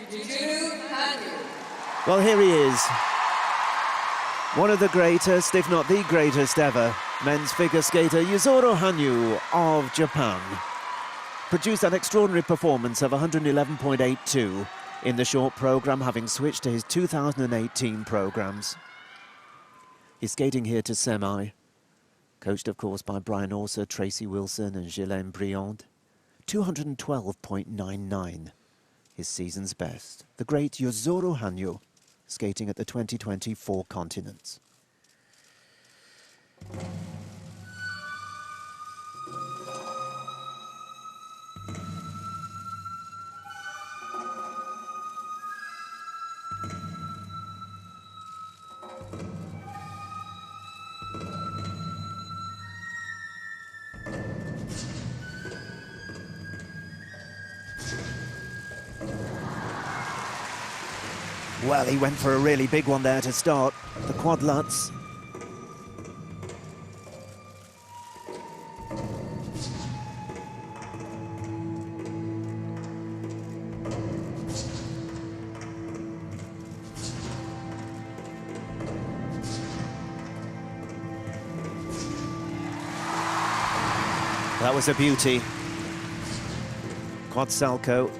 Yuzuru, HANYU. Well, here he is. One of the greatest, if not the greatest ever, men's figure skater Yuzuru HANYU of Japan. Produced an extraordinary performance of 111.82 in the short program, having switched to his 2018 programs. He's skating here to semi, coached of course by Brian Orser, Tracy Wilson and Ghislaine Briand. 212.99, his season's best. The great Yuzuru HANYU, skating at the 2024 Continents. Well, he went for a really big one there to start, the quad lutz. That was a beauty. Quad salco.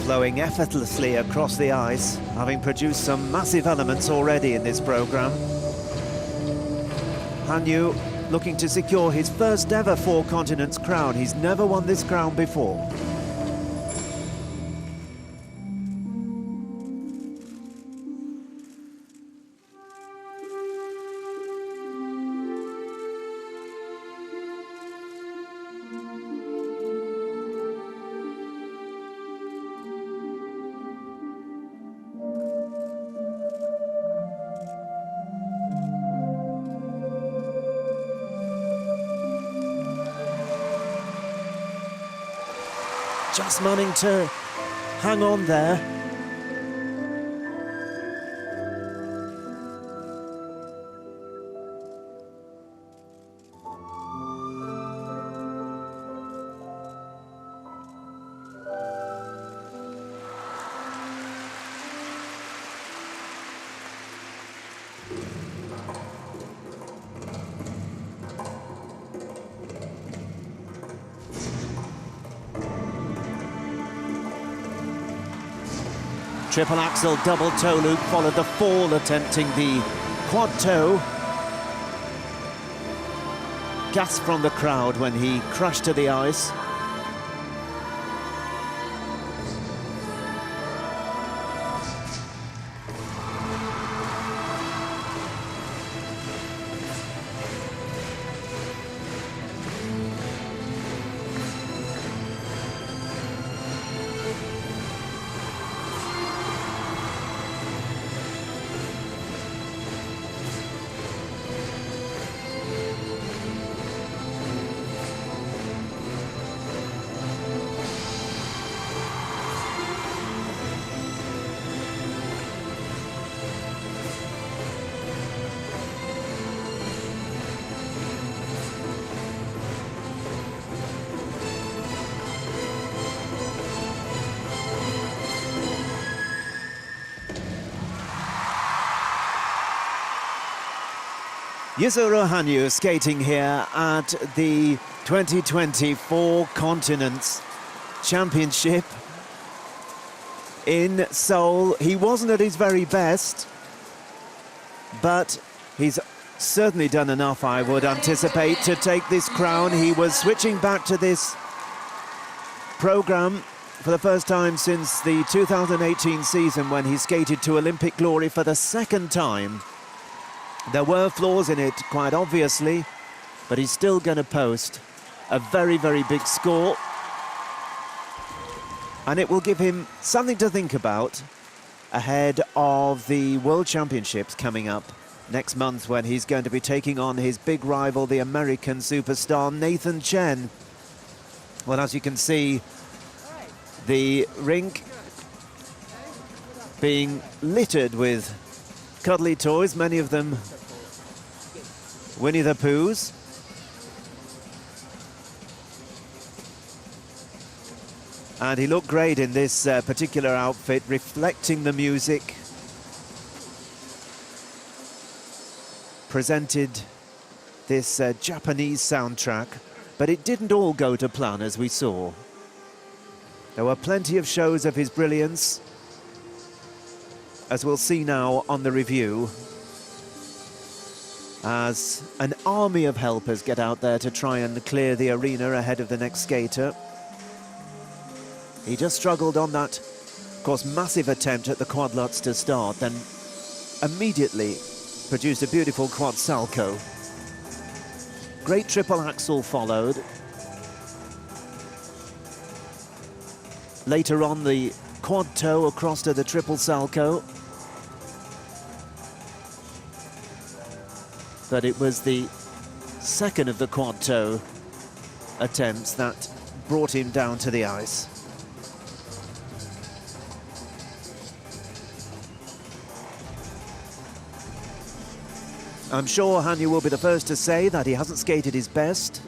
Flowing effortlessly across the ice, having produced some massive elements already in this program. HANYU looking to secure his first ever Four Continents crown. He's never won this crown before. Just managing to hang on there. Triple axel, double toe loop, followed the fall, attempting the quad toe. Gasp from the crowd when he crashed to the ice. Yuzuru HANYU skating here at the 2024 Continents Championship. in Seoul. He wasn't at his very best, but he's certainly done enough, I would anticipate, to take this crown. He was switching back to this program for the first time since the 2018 season, when he skated to Olympic glory for the second time. There were flaws in it, quite obviously, but he's still going to post a very, very big score. And it will give him something to think about ahead of the World Championships coming up next month, when he's going to be taking on his big rival, the American superstar Nathan Chen. Well, as you can see, the rink being littered with cuddly toys, many of them Winnie the Poohs. And he looked great in this particular outfit, reflecting the music. Presented this Japanese soundtrack, but it didn't all go to plan, as we saw. There were plenty of shows of his brilliance, as we'll see now on the review, as an army of helpers get out there to try and clear the arena ahead of the next skater. He just struggled on that, of course, massive attempt at the quad lutz to start, then immediately produced a beautiful quad salcho. Great triple axel followed. Later on, the quad toe across to the triple salcho. But it was the second of the quad toe attempts that brought him down to the ice. I'm sure HANYU will be the first to say that he hasn't skated his best,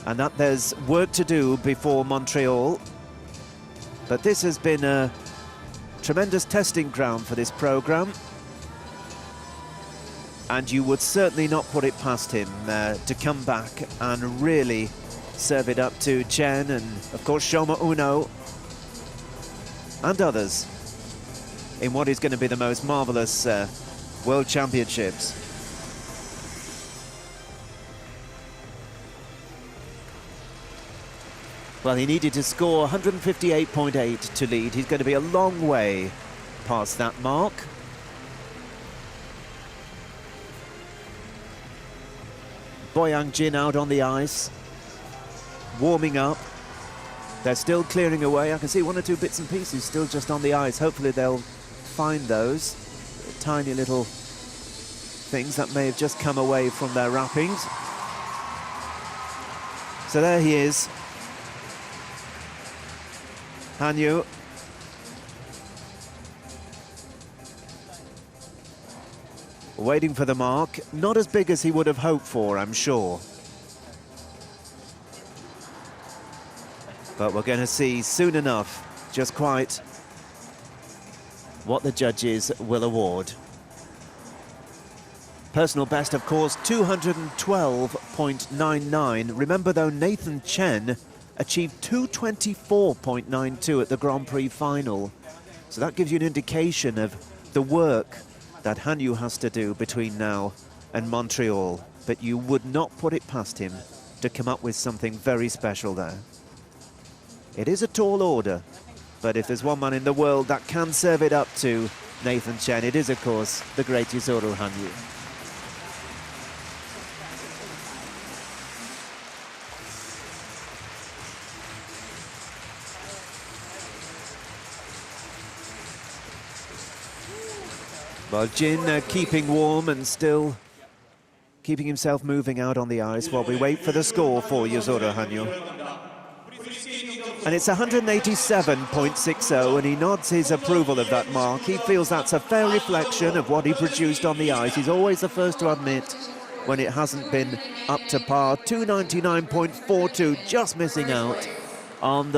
and that there's work to do before Montreal. But this has been a tremendous testing ground for this program, and you would certainly not put it past him to come back and really serve it up to Chen and, of course, Shoma Uno and others in what is going to be the most marvelous World Championships. Well, he needed to score 158.8 to lead. He's going to be a long way past that mark. Boyang Jin out on the ice, warming up. They're still clearing away. I can see one or two bits and pieces still just on the ice. Hopefully they'll find those tiny little things that may have just come away from their wrappings. So there he is, HANYU. Waiting for the mark, not as big as he would have hoped for, I'm sure. But we're going to see soon enough just quite what the judges will award. Personal best, of course, 212.99. Remember, though, Nathan Chen achieved 224.92 at the Grand Prix final. So that gives you an indication of the work that HANYU has to do between now and Montreal. But you would not put it past him to come up with something very special there. It is a tall order, but if there's one man in the world that can serve it up to Nathan Chen, it is, of course, the great Yuzuru HANYU. Well, Jin keeping warm and still keeping himself moving out on the ice while we wait for the score for Yuzuru HANYU. And it's 187.60, and he nods his approval of that mark. He feels that's a fair reflection of what he produced on the ice. He's always the first to admit when it hasn't been up to par. 299.42, just missing out on the